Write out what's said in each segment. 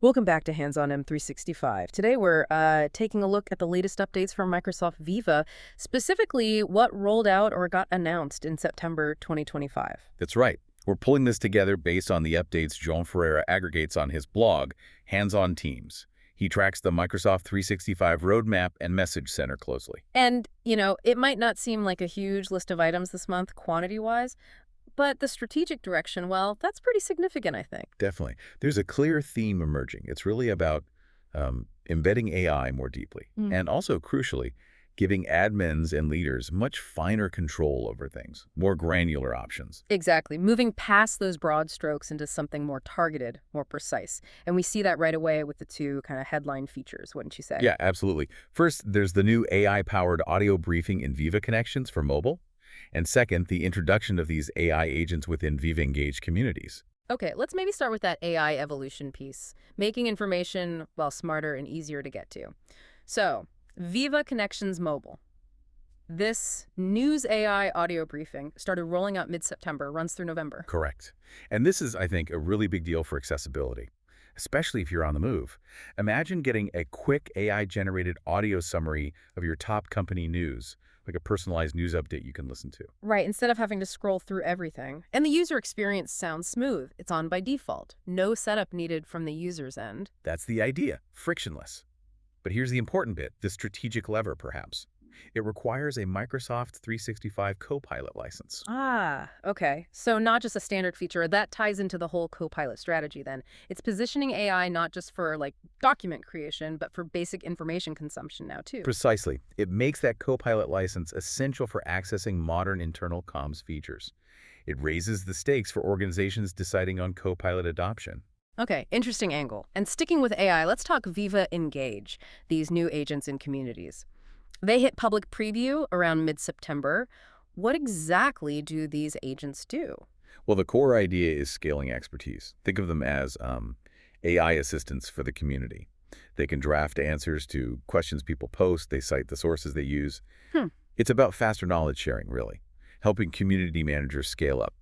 Welcome back to Hands-on M365. Today we're taking a look at the latest updates from Microsoft Viva, specifically what rolled out or got announced in September 2025. That's right. We're pulling this together based on the updates Joan Ferreira aggregates on his blog, Hands-on Teams. He tracks the Microsoft 365 roadmap and message center closely. And, it might not seem like a huge list of items this month, quantity-wise, but the strategic direction, well, that's pretty significant, I think. Definitely. There's a clear theme emerging. It's really about embedding AI more deeply and also, crucially, giving admins and leaders much finer control over things, more granular options. Exactly. Moving past those broad strokes into something more targeted, more precise. And we see that right away with the two kind of headline features, wouldn't you say? Yeah, absolutely. First, there's the new AI-powered audio briefing in Viva Connections for mobile. And second, the introduction of these AI agents within Viva Engage communities. Okay, let's maybe start with that AI evolution piece, making information, well, smarter and easier to get to. So, Viva Connections Mobile. This News AI audio briefing started rolling out mid-September, runs through November. Correct. And this is, I think, a really big deal for accessibility, especially if you're on the move. Imagine getting a quick AI-generated audio summary of your top company news, like a personalized news update you can listen to. Right, instead of having to scroll through everything. And the user experience sounds smooth. It's on by default. No setup needed from the user's end. That's the idea, frictionless. But here's the important bit, the strategic lever, perhaps. It requires a Microsoft 365 Copilot license. Ah, okay. So not just a standard feature. That ties into the whole Copilot strategy then. It's positioning AI not just for, document creation, but for basic information consumption now, too. Precisely. It makes that Copilot license essential for accessing modern internal comms features. It raises the stakes for organizations deciding on Copilot adoption. Okay, interesting angle. And sticking with AI, let's talk Viva Engage, these new agents in communities. They hit public preview around mid-September. What exactly do these agents do? Well, the core idea is scaling expertise. Think of them as AI assistants for the community. They can draft answers to questions people post. They cite the sources they use. It's about faster knowledge sharing, really, helping community managers scale up.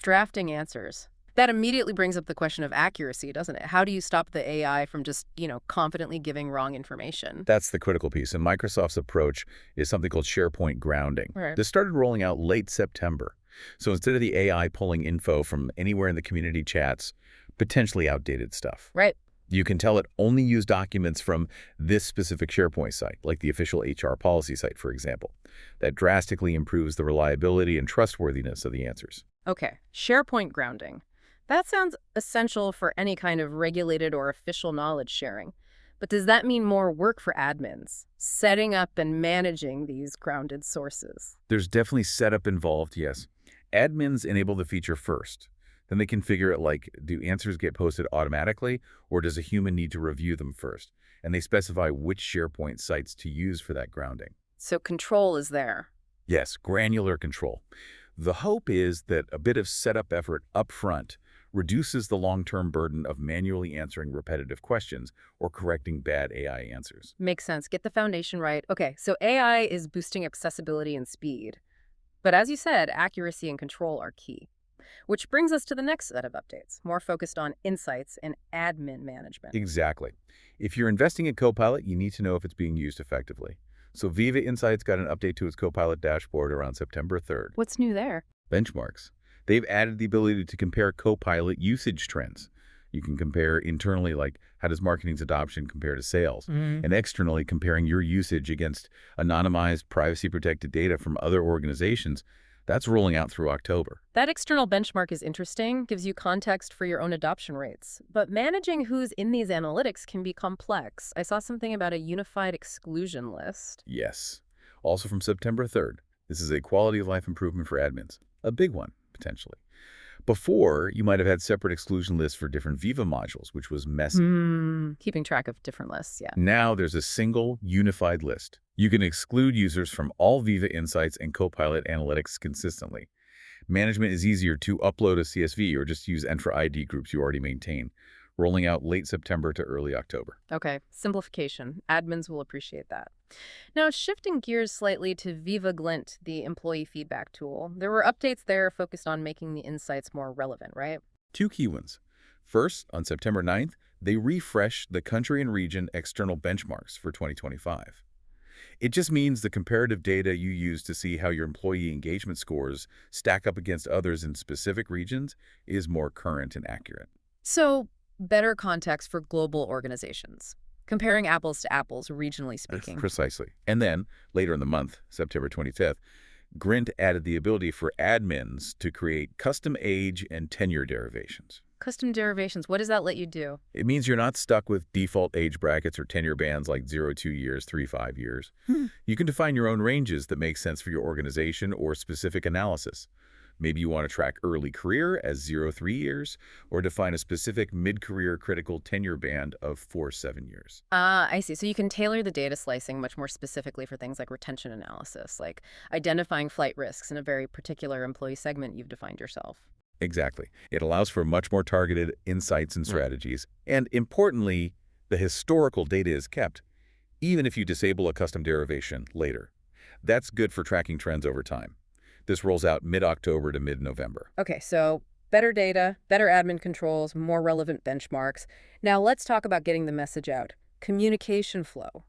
Drafting answers. That immediately brings up the question of accuracy, doesn't it? How do you stop the AI from just, confidently giving wrong information? That's the critical piece, and Microsoft's approach is something called SharePoint grounding. Right. This started rolling out late September. So instead of the AI pulling info from anywhere in the community chats, potentially outdated stuff. Right. You can tell it only use documents from this specific SharePoint site, like the official HR policy site, for example. That drastically improves the reliability and trustworthiness of the answers. Okay, SharePoint grounding. That sounds essential for any kind of regulated or official knowledge sharing. But does that mean more work for admins, setting up and managing these grounded sources? There's definitely setup involved, yes. Admins enable the feature first. Then they configure it like, do answers get posted automatically, or does a human need to review them first? And they specify which SharePoint sites to use for that grounding. So control is there. Yes, granular control. The hope is that a bit of setup effort up front reduces the long-term burden of manually answering repetitive questions or correcting bad AI answers. Makes sense. Get the foundation right. Okay, so AI is boosting accessibility and speed. But as you said, accuracy and control are key. Which brings us to the next set of updates, more focused on insights and admin management. Exactly. If you're investing in Copilot, you need to know if it's being used effectively. So Viva Insights got an update to its Copilot dashboard around September 3rd. What's new there? Benchmarks. They've added the ability to compare Copilot usage trends. You can compare internally, like how does marketing's adoption compare to sales, and externally comparing your usage against anonymized, privacy-protected data from other organizations. That's rolling out through October. That external benchmark is interesting, gives you context for your own adoption rates. But managing who's in these analytics can be complex. I saw something about a unified exclusion list. Yes. Also from September 3rd. This is a quality of life improvement for admins. A big one, potentially. Before, you might have had separate exclusion lists for different Viva modules, which was messy. Keeping track of different lists, yeah. Now there's a single, unified list. You can exclude users from all Viva Insights and Copilot analytics consistently. Management is easier to upload a CSV or just use Entra ID groups you already maintain, rolling out late September to early October. Okay, simplification. Admins will appreciate that. Now, shifting gears slightly to Viva Glint, the employee feedback tool. There were updates there focused on making the insights more relevant, right? Two key ones. First, on September 9th, They refresh the country and region external benchmarks for 2025. It just means the comparative data you use to see how your employee engagement scores stack up against others in specific regions is more current and accurate. So, better context for global organizations. Comparing apples to apples, regionally speaking. Precisely. And then, later in the month, September 25th, Grint added the ability for admins to create custom age and tenure derivations. Custom derivations, what does that let you do? It means you're not stuck with default age brackets or tenure bands like 0-2 years, 3-5 years. You can define your own ranges that make sense for your organization or specific analysis. Maybe you want to track early career as 0-3 years, or define a specific mid-career critical tenure band of 4-7 years. Ah, I see. So you can tailor the data slicing much more specifically for things like retention analysis, like identifying flight risks in a very particular employee segment you've defined yourself. Exactly. It allows for much more targeted insights and strategies. And importantly, the historical data is kept, even if you disable a custom derivation later. That's good for tracking trends over time. This rolls out mid-October to mid-November. Okay, so better data, better admin controls, more relevant benchmarks. Now let's talk about getting the message out. Communication flow.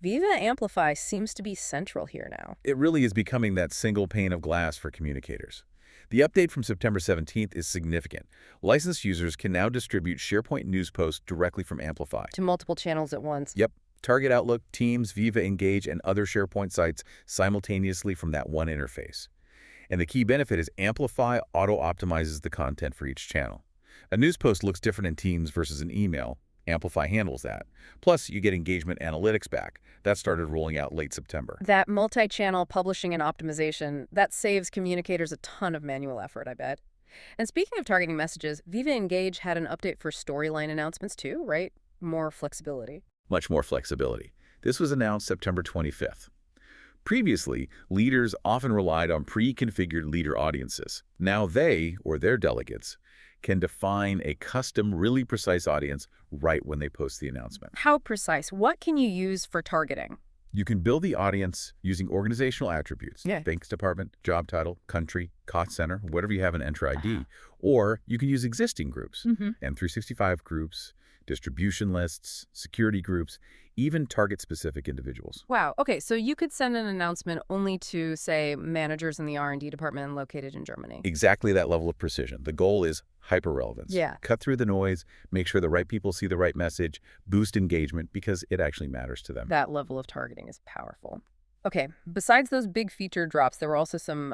Viva Amplify seems to be central here now. It really is becoming that single pane of glass for communicators. The update from September 17th is significant. Licensed users can now distribute SharePoint news posts directly from Amplify. To multiple channels at once. Yep. Target Outlook, Teams, Viva Engage, and other SharePoint sites simultaneously from that one interface. And the key benefit is Amplify auto-optimizes the content for each channel. A news post looks different in Teams versus an email. Amplify handles that. Plus, you get engagement analytics back. That started rolling out late September. That multi-channel publishing and optimization, that saves communicators a ton of manual effort, I bet. And speaking of targeting messages, Viva Engage had an update for storyline announcements too, right? More flexibility. Much more flexibility. This was announced September 25th. Previously, leaders often relied on pre-configured leader audiences. Now they, or their delegates, can define a custom, really precise audience right when they post the announcement. How precise? What can you use for targeting? You can build the audience using organizational attributes, thanks department, job title, country, cost center, whatever you have in Enter ID. Or you can use existing groups, M365 groups, distribution lists, security groups, even target-specific individuals. Wow. Okay, so you could send an announcement only to, say, managers in the R&D department located in Germany. Exactly that level of precision. The goal is hyper-relevance. Yeah. Cut through the noise, make sure the right people see the right message, boost engagement because it actually matters to them. That level of targeting is powerful. Okay, besides those big feature drops, there were also some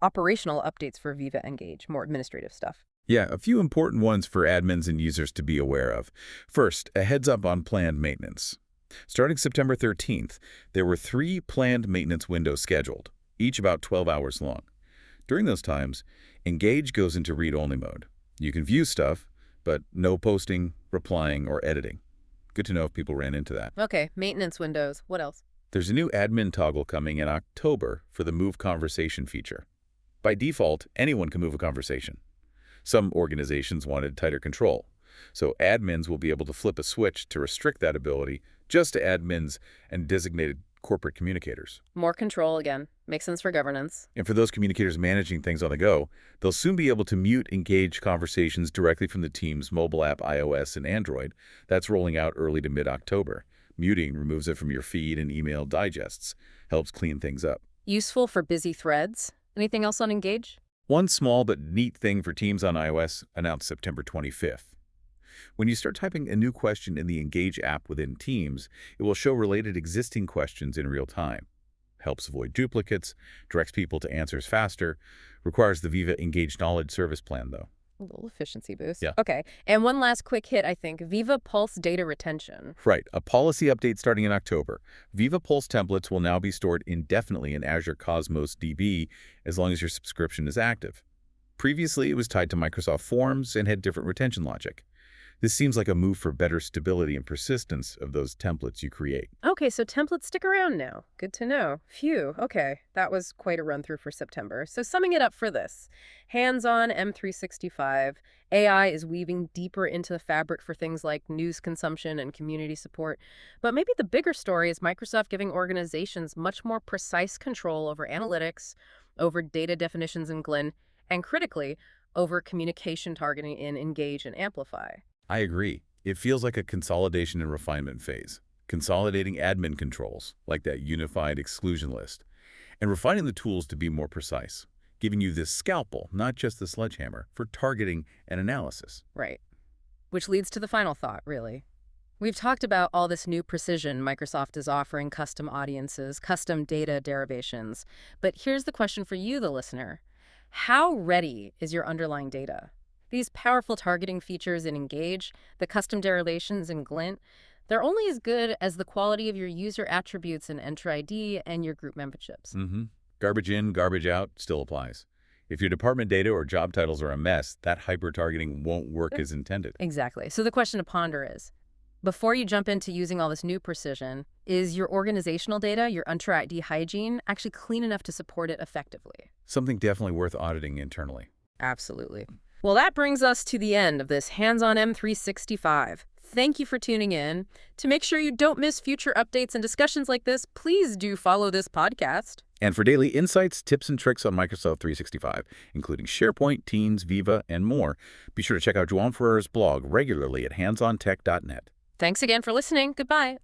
operational updates for Viva Engage, more administrative stuff. Yeah, a few important ones for admins and users to be aware of. First, a heads up on planned maintenance. Starting September 13th, there were 3 planned maintenance windows scheduled, each about 12 hours long. During those times, Engage goes into read-only mode. You can view stuff, but no posting, replying, or editing. Good to know if people ran into that. Okay, maintenance windows. What else? There's a new admin toggle coming in October for the Move Conversation feature. By default, anyone can move a conversation. Some organizations wanted tighter control, so admins will be able to flip a switch to restrict that ability just to admins and designated corporate communicators. More control again. Makes sense for governance. And for those communicators managing things on the go, they'll soon be able to mute Engage conversations directly from the Teams mobile app, iOS, and Android. That's rolling out early to mid-October. Muting removes it from your feed and email digests, helps clean things up. Useful for busy threads. Anything else on Engage? One small but neat thing for Teams on iOS announced September 25th. When you start typing a new question in the Engage app within Teams, it will show related existing questions in real time. Helps avoid duplicates, directs people to answers faster, requires the Viva Engage Knowledge Service Plan, though. A little efficiency boost. Yeah. Okay. And one last quick hit, I think. Viva Pulse data retention. Right. A policy update starting in October. Viva Pulse templates will now be stored indefinitely in Azure Cosmos DB as long as your subscription is active. Previously, it was tied to Microsoft Forms and had different retention logic. This seems like a move for better stability and persistence of those templates you create. Okay, so templates stick around now. Good to know. Phew. Okay, that was quite a run-through for September. So summing it up for this, hands-on M365, AI is weaving deeper into the fabric for things like news consumption and community support. But maybe the bigger story is Microsoft giving organizations much more precise control over analytics, over data definitions in Glen, and critically, over communication targeting in Engage and Amplify. I agree. It feels like a consolidation and refinement phase, consolidating admin controls, like that unified exclusion list, and refining the tools to be more precise, giving you this scalpel, not just the sledgehammer, for targeting and analysis. Right. Which leads to the final thought, really. We've talked about all this new precision Microsoft is offering, custom audiences, custom data derivations. But here's the question for you, the listener. How ready is your underlying data? These powerful targeting features in Engage, the custom derivations in Glint, they're only as good as the quality of your user attributes in Enter ID and your group memberships. Garbage in, garbage out still applies. If your department data or job titles are a mess, that hyper-targeting won't work as intended. Exactly. So the question to ponder is, before you jump into using all this new precision, is your organizational data, your Enter ID hygiene, actually clean enough to support it effectively? Something definitely worth auditing internally. Absolutely. Well, that brings us to the end of this Hands-on M365. Thank you for tuning in. To make sure you don't miss future updates and discussions like this, please do follow this podcast. And for daily insights, tips, and tricks on Microsoft 365, including SharePoint, Teams, Viva, and more, be sure to check out Joan Ferrer's blog regularly at handsontech.net. Thanks again for listening. Goodbye.